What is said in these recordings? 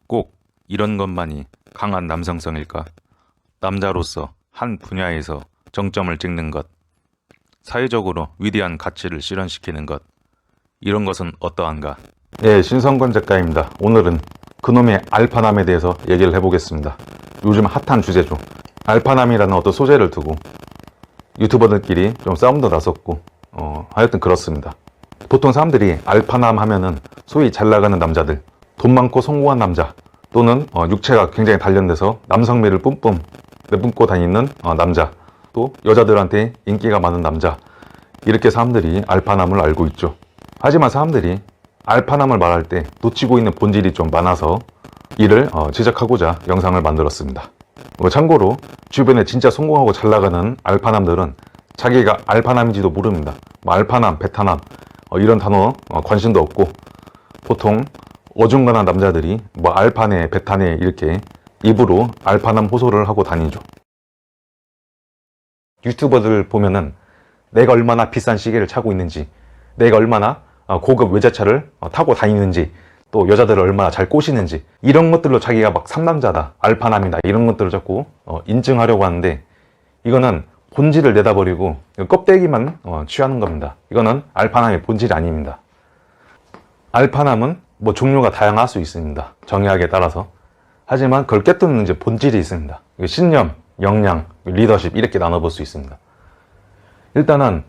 꼭 이런 것만이 강한 남성성일까? 남자로서 한 분야에서 정점을 찍는 것, 사회적으로 위대한 가치를 실현시키는 것, 이런 것은 어떠한가? 예, 신성권 작가입니다. 오늘은 그놈의 알파남에 대해서 얘기를 해보겠습니다. 요즘 핫한 주제죠. 알파남이라는 어떤 소재를 두고 유튜버들끼리 좀 싸움도 났었고 하여튼 그렇습니다. 보통 사람들이 알파남 하면은 소위 잘 나가는 남자들, 돈 많고 성공한 남자, 또는 육체가 굉장히 단련돼서 남성미를 뿜뿜 내뿜고 다니는 남자, 또 여자들한테 인기가 많은 남자, 이렇게 사람들이 알파남을 알고 있죠. 하지만 사람들이 알파남을 말할 때 놓치고 있는 본질이 좀 많아서 이를 지적하고자 영상을 만들었습니다. 참고로 주변에 진짜 성공하고 잘 나가는 알파남들은 자기가 알파남인지도 모릅니다. 알파남, 베타남 이런 단어 관심도 없고, 보통 어중간한 남자들이 알파네, 베타네 이렇게 입으로 알파남 호소를 하고 다니죠. 유튜버들 보면은 내가 얼마나 비싼 시계를 차고 있는지, 내가 얼마나 고급 외제차를 타고 다니는지, 또 여자들을 얼마나 잘 꼬시는지, 이런 것들로 자기가 상남자다, 알파남이다, 이런 것들을 자꾸 인증하려고 하는데, 이거는 본질을 내다버리고 껍데기만 취하는 겁니다. 이거는 알파남의 본질이 아닙니다. 알파남은 종류가 다양할 수 있습니다. 정의학에 따라서. 하지만 그걸 깨뜨리는 이제 본질이 있습니다. 신념, 역량, 리더십 이렇게 나눠볼 수 있습니다. 일단은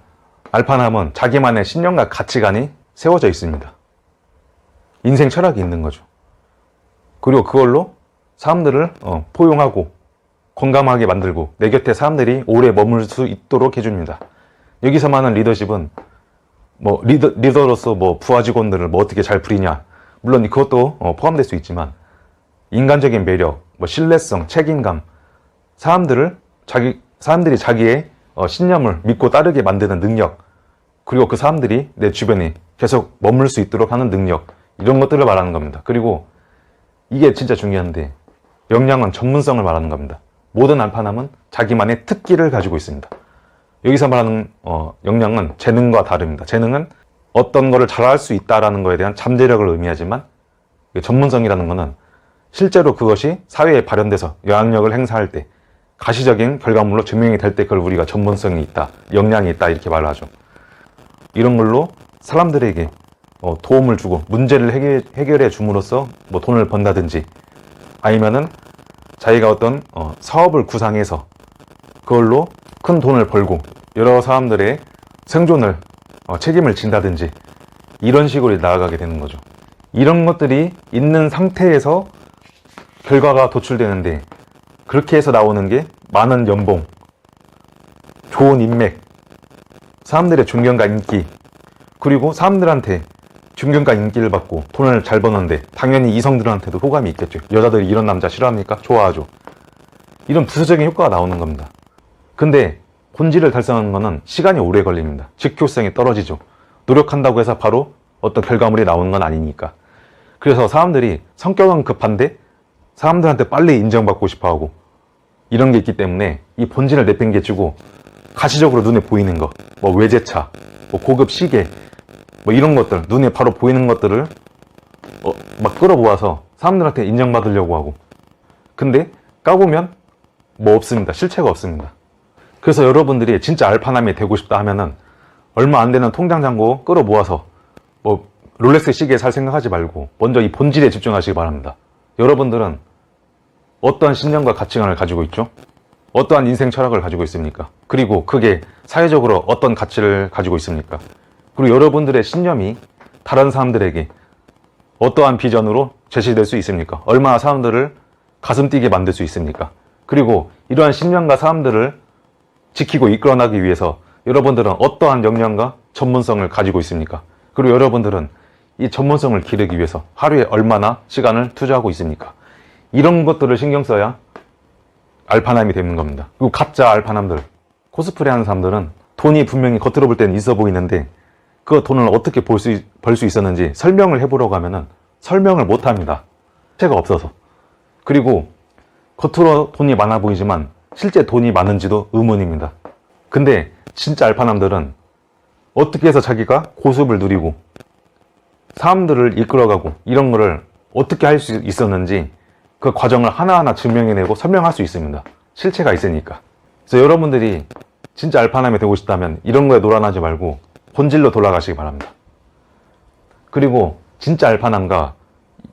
알파남은 자기만의 신념과 가치관이 세워져 있습니다. 인생 철학이 있는 거죠. 그리고 그걸로 사람들을 포용하고 건강하게 만들고 내 곁에 사람들이 오래 머물 수 있도록 해줍니다. 여기서 말하는 리더십은 리더로서 부하 직원들을 어떻게 잘 부리냐, 물론 그것도 포함될 수 있지만, 인간적인 매력, 신뢰성, 책임감, 사람들이 자기의 신념을 믿고 따르게 만드는 능력, 그리고 그 사람들이 내 주변에 계속 머물 수 있도록 하는 능력, 이런 것들을 말하는 겁니다. 그리고 이게 진짜 중요한데, 역량은 전문성을 말하는 겁니다. 모든 알파남은 자기만의 특기를 가지고 있습니다. 여기서 말하는 역량은 재능과 다릅니다. 재능은 어떤 거를 잘할 수 있다라는 거에 대한 잠재력을 의미하지만, 전문성이라는 거는 실제로 그것이 사회에 발현돼서 영향력을 행사할 때 가시적인 결과물로 증명이 될 때 그걸 우리가 전문성이 있다, 역량이 있다 이렇게 말을 하죠. 이런 걸로 사람들에게 도움을 주고 문제를 해결해 줌으로써 돈을 번다든지, 아니면은 자기가 어떤 사업을 구상해서 그걸로 큰 돈을 벌고 여러 사람들의 생존을 책임을 진다든지, 이런 식으로 나아가게 되는 거죠. 이런 것들이 있는 상태에서 결과가 도출되는데, 그렇게 해서 나오는 게 많은 연봉, 좋은 인맥, 사람들의 존경과 인기, 그리고 사람들한테 존경과 인기를 받고 돈을 잘 버는데 당연히 이성들한테도 호감이 있겠죠. 여자들이 이런 남자 싫어합니까? 좋아하죠. 이런 부수적인 효과가 나오는 겁니다. 근데 본질을 달성하는 거는 시간이 오래 걸립니다. 즉효성이 떨어지죠. 노력한다고 해서 바로 어떤 결과물이 나오는 건 아니니까. 그래서 사람들이 성격은 급한데 사람들한테 빨리 인정받고 싶어하고, 이런 게 있기 때문에 이 본질을 내팽개치고 가시적으로 눈에 보이는 거, 외제차, 고급 시계, 이런 것들, 눈에 바로 보이는 것들을 끌어모아서 사람들한테 인정받으려고 하고, 근데 까보면 없습니다. 실체가 없습니다. 그래서 여러분들이 진짜 알파남이 되고 싶다 하면은 얼마 안 되는 통장 잔고 끌어모아서 롤렉스 시계 살 생각하지 말고 먼저 이 본질에 집중하시기 바랍니다. 여러분들은 어떠한 신념과 가치관을 가지고 있죠? 어떠한 인생 철학을 가지고 있습니까? 그리고 그게 사회적으로 어떤 가치를 가지고 있습니까? 그리고 여러분들의 신념이 다른 사람들에게 어떠한 비전으로 제시될 수 있습니까? 얼마나 사람들을 가슴 뛰게 만들 수 있습니까? 그리고 이러한 신념과 사람들을 지키고 이끌어나기 위해서 여러분들은 어떠한 역량과 전문성을 가지고 있습니까? 그리고 여러분들은 이 전문성을 기르기 위해서 하루에 얼마나 시간을 투자하고 있습니까? 이런 것들을 신경 써야 알파남이 되는 겁니다. 그리고 가짜 알파남들, 코스프레 하는 사람들은 돈이 분명히 겉으로 볼 때는 있어 보이는데 그 돈을 어떻게 벌 수 있었는지 설명을 해보려고 하면은 설명을 못 합니다. 실체가 없어서. 그리고 겉으로 돈이 많아 보이지만 실제 돈이 많은지도 의문입니다. 근데 진짜 알파남들은 어떻게 해서 자기가 고수를 누리고 사람들을 이끌어가고 이런 거를 어떻게 할 수 있었는지 그 과정을 하나하나 증명해내고 설명할 수 있습니다. 실체가 있으니까. 그래서 여러분들이 진짜 알파남이 되고 싶다면 이런 거에 놀아나지 말고 본질로 돌아가시기 바랍니다. 그리고 진짜 알파남과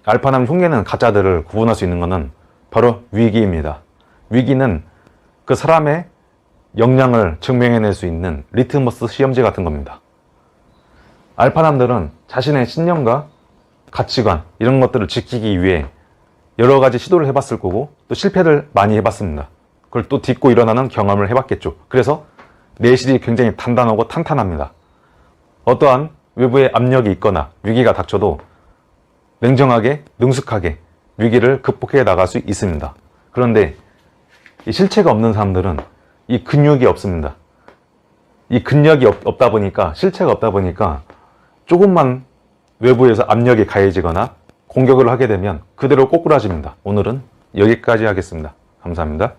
알파남 흉내는 가짜들을 구분할 수 있는 것은 바로 위기입니다. 위기는 그 사람의 역량을 증명해낼 수 있는 리트머스 시험지 같은 겁니다. 알파남들은 자신의 신념과 가치관 이런 것들을 지키기 위해 여러 가지 시도를 해봤을 거고 또 실패를 많이 해봤습니다. 그걸 또 딛고 일어나는 경험을 해봤겠죠. 그래서 내실이 굉장히 단단하고 탄탄합니다. 어떠한 외부의 압력이 있거나 위기가 닥쳐도 냉정하게 능숙하게 위기를 극복해 나갈 수 있습니다. 그런데 이 실체가 없는 사람들은 이 근육이 없습니다. 이 근력이 없다 보니까 실체가 없다 보니까 조금만 외부에서 압력이 가해지거나 공격을 하게 되면 그대로 꼬꾸라집니다. 오늘은 여기까지 하겠습니다. 감사합니다.